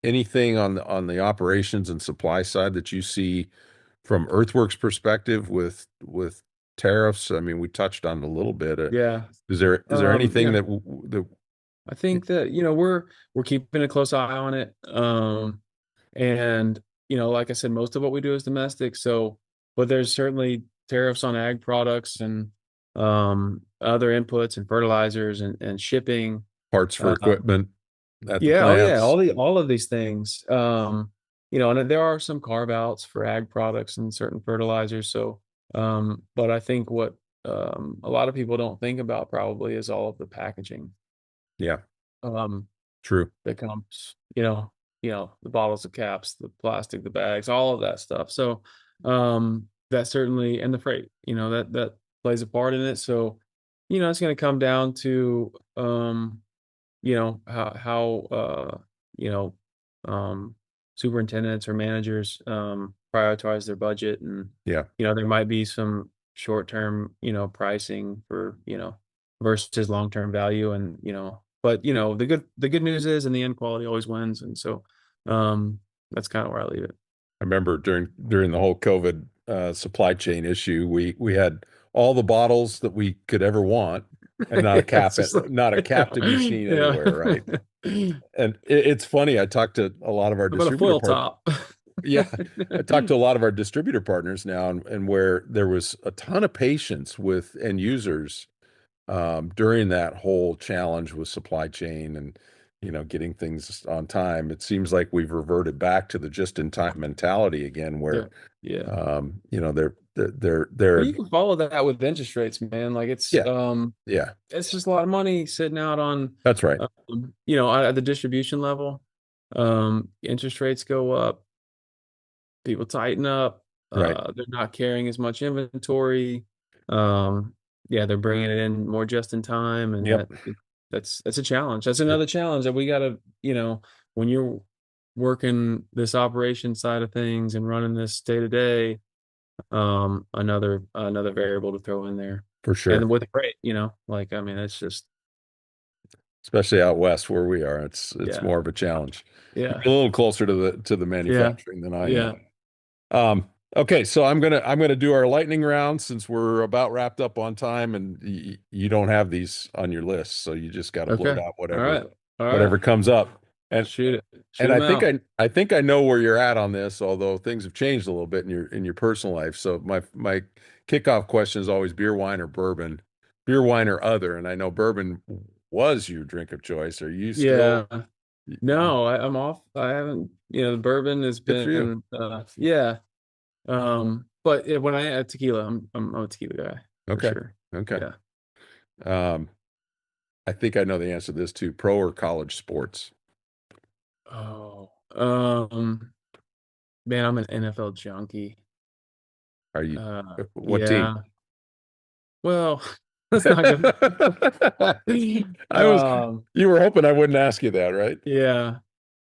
Anything on the operations and supply side that you see from EarthWorks perspective with tariffs? I mean, we touched on it a little bit. Yeah. Is there anything Yeah. that I think that we're keeping a close eye on it. And like I said, most of what we do is domestic. So, but there's certainly tariffs on ag products and other inputs and fertilizers and shipping. parts for Um, equipment at the yeah, oh yeah, plants? all of these things. And there are some carve outs for ag products and certain fertilizers. So, but I think what a lot of people don't think about probably is all of the packaging. Yeah, Um, true. that comes, the bottles, the caps, the plastic, the bags, all of that stuff. So that certainly, and the freight, that plays a part in it. So, it's going to come down to how you know superintendents or managers prioritize their budget, and Yeah, there might be some short-term pricing for versus long-term value, and but the good news is in the end quality always wins, and so that's kind of where I leave it. I remember during the whole COVID supply chain issue, we had all the bottles that we could ever want, and not a Yeah, it's cap just like, not a cap to be seen yeah. anywhere, right? And it's funny. I talked to a lot of our How about a distributor foil partners. top? Yeah, I talked to a lot of our distributor partners now, and where there was a ton of patience with end users during that whole challenge with supply chain and getting things on time. It seems like we've reverted back to the just-in-time mentality again, Yeah, where yeah. they're Well, you can follow that with interest rates, man. Like yeah, yeah, it's just a lot of money sitting out on, that's right, at the distribution level. Interest rates go up, people tighten up, right. they're not carrying as much inventory. Um, yeah, they're bringing it in more just in time, and Yep, that's a challenge. That's yep, another challenge that we got to, when you're working this operation side of things and running this day to day, another variable to throw in there. for And sure. with freight, like, I mean, it's just, Especially out west where we are, it's yeah, more of a challenge. yeah, You're a little closer to the yeah, manufacturing than I am. yeah. Okay, so I'm gonna do our lightning round since we're about wrapped up on time, and you don't have these on your list, so you just got to blurt Okay. out All whatever right. All right. whatever comes up. And Shoot it. Shoot and them out. I think I know where you're at on this, although things have changed a little bit in your personal life. So my kickoff question is always beer, wine, or bourbon, beer, wine, or other. And I know bourbon was your drink of choice. Are you still? Yeah. No, I'm off. I haven't, the bourbon has Good for you. been, yeah. But when I add tequila, I'm a tequila guy for Okay. sure. Okay. Yeah. Um, I think I know the answer to this too. Pro or college sports? Oh, man, I'm an NFL junkie. Are you what team? Yeah. Well, that's not good. I was Um, You were hoping I wouldn't ask you that, right? yeah.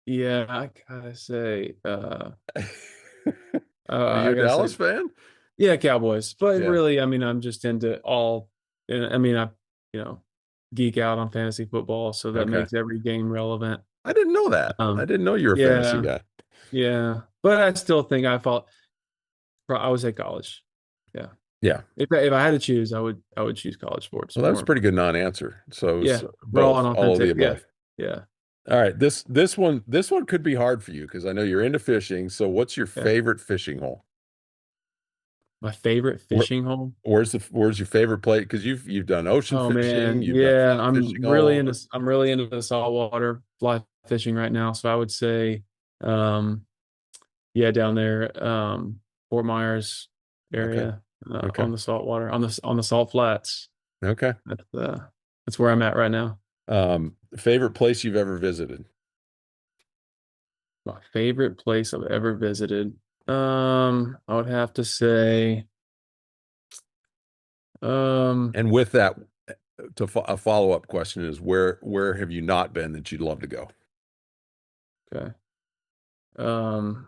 Yeah, I gotta say, Are you I a gotta say, Dallas fan? yeah, Cowboys. But Yeah. really, I mean, I'm just into all, and I mean, you know, geek out on fantasy football, so that Okay. makes every game relevant. I didn't know that. I Um, didn't know you were a fantasy yeah, guy. yeah. But I still think I would say college. Yeah. Yeah. If I had to choose, I would choose college sports Well, that was a more. pretty good non-answer. So Yeah, it's raw and all of the authentic. Yeah, above. yeah, All right. This one could be hard for you because I know you're into fishing. So what's your yeah. favorite fishing hole? My favorite Where, fishing hole. where's your favorite place? Because you've done ocean Oh fishing, man, you've done yeah. fly fishing hole. I'm really into the saltwater fly fishing right now. So I would say, um, yeah, down there, Fort Myers Okay. area, Okay. on the saltwater, on the salt flats. Okay. That's where I'm at right now. Favorite place you've ever visited? My favorite place I've ever visited. I would have to say, And with that, a follow-up question is where have you not been that you'd love to go? Okay. Um,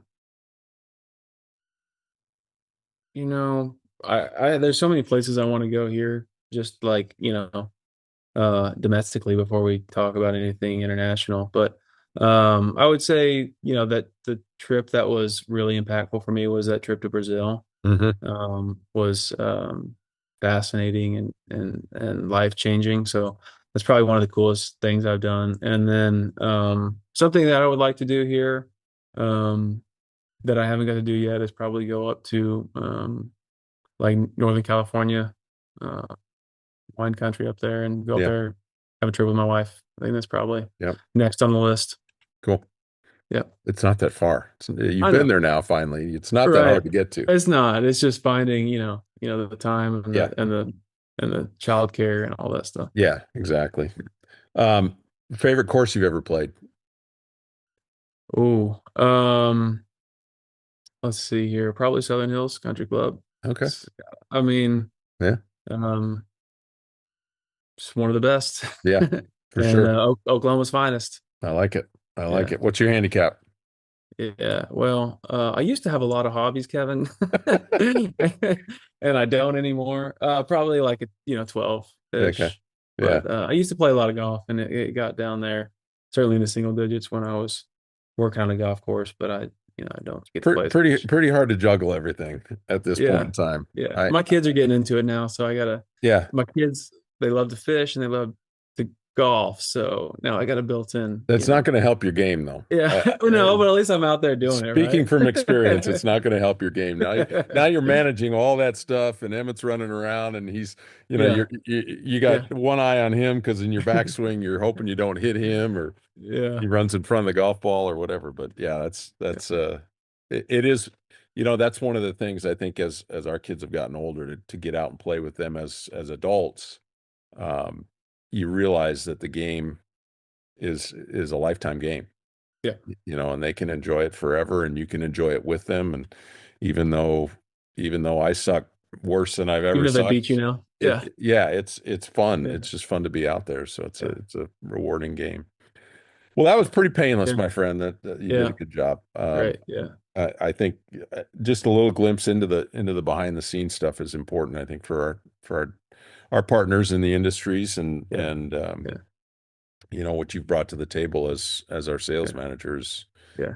you know, I there's so many places I want to go here, just like, domestically before we talk about anything international. But I would say, that the trip that was really impactful for me was that trip to Brazil. Mm-hmm. Was fascinating and life changing. So that's probably one of the coolest things I've done. And then something that I would like to do here um, that I haven't got to do yet is probably go up to like Northern California, uh, wine country up there, and go up Yeah. there, have a trip with my wife. I think that's probably Yep. next on the list. Cool. Yep. It's not that far. You've I been know. there now, finally. It's not that Right. hard to get to. It's not. It's just finding, the time and Yeah. the childcare and all that stuff. Yeah, exactly. Um, Favorite course you've ever played? Oh, let's see here. Probably Southern Hills Country Club. Okay. I mean, Yeah. um, just one of the best. Yeah, for And sure. Oklahoma's finest. I like it. I like Yeah. it. What's your handicap? Yeah. Well, I used to have a lot of hobbies, Kevin, and I don't anymore. Probably like 12-ish. Okay. Yeah. But I used to play a lot of golf, and it got down there, certainly in the single digits when I was working on a golf course. But I don't get to play as much. Pretty hard to juggle everything at this point in time. Yeah. My kids are getting into it now, so I gotta. Yeah. My kids, they love to fish and they love to golf, so now I got a built-in. That's not going to help your game, though. Yeah, no, but at least I'm out there doing it. Speaking Right? from experience, it's not going to help your game. Now you're managing all that stuff, and Emmett's running around, and he's, you got one eye on him because in your backswing, you're hoping you don't hit him or he runs in front of the golf ball or whatever. But yeah, it is, that's one of the things I think as our kids have gotten older to get out and play with them as adults, you realize that the game is a lifetime game. Yeah. And they can enjoy it forever and you can enjoy it with them. And even though I suck worse than I've ever Even if they sucked, beat you now. it's fun. Yeah. It's just fun to be out there. So it's a rewarding game. Well, that was pretty painless, my friend. That you did a good job. Right. Yeah. I think just a little glimpse into the behind the scenes stuff is important. I think for our partners in the industries and what you've brought to the table as our sales managers,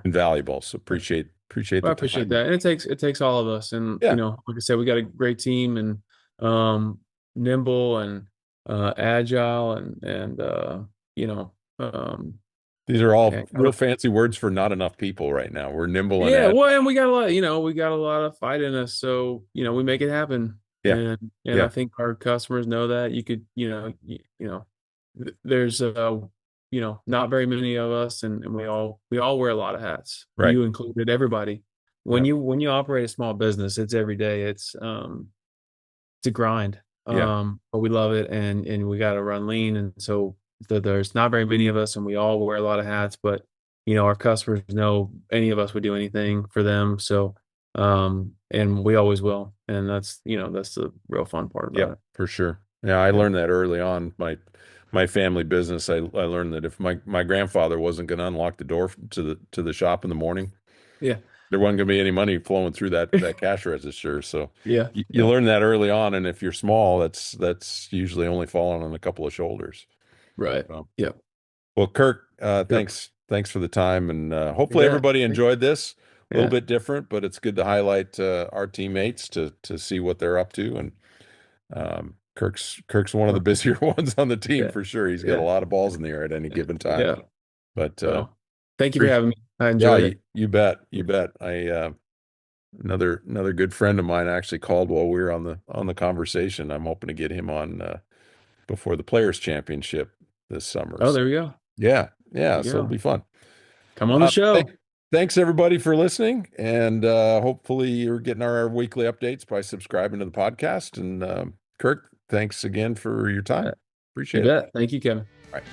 invaluable. So appreciate I appreciate that. And it takes all of us. And like I said, we got a great team and nimble and agile and these are all real fancy words for not enough people right now. We're nimble and agile. Well, and we got a lot of fight in us. So, we make it happen. Yeah. And I think our customers know that. You could, there's not very many of us and we all wear a lot of hats. Right. You included, everybody. When you operate a small business, it's every day. It's a grind. But we love it and we got to run lean. And so there's not very many of us and we all wear a lot of hats, but our customers know any of us would do anything for them. So and we always will. And that's the real fun part about it. For sure. Yeah. I learned that early on. My family business, I learned that if my grandfather wasn't going to unlock the door to the shop in the morning, there wasn't going to be any money flowing through that cash register. So you learn that early on, and if you're small, that's usually only falling on a couple of shoulders. Right. So, yeah. Well, Kirk, thanks for the time, and hopefully everybody enjoyed this. A little bit different, but it's good to highlight our teammates to see what they're up to. And Kirk's one of the busier ones on the team for sure. He's got a lot of balls in the air at any given time. Yeah. But thank you for having me. I enjoyed it. You bet. Another good friend of mine actually called while we were on the conversation. I'm hoping to get him on before the Players Championship this summer. Oh, there we go. Yeah. So it'll be fun. Come on the show. Thanks everybody for listening, and hopefully you're getting our weekly updates by subscribing to the podcast. And Kirk, thanks again for your time. Appreciate it. Thank you, Kevin. All right.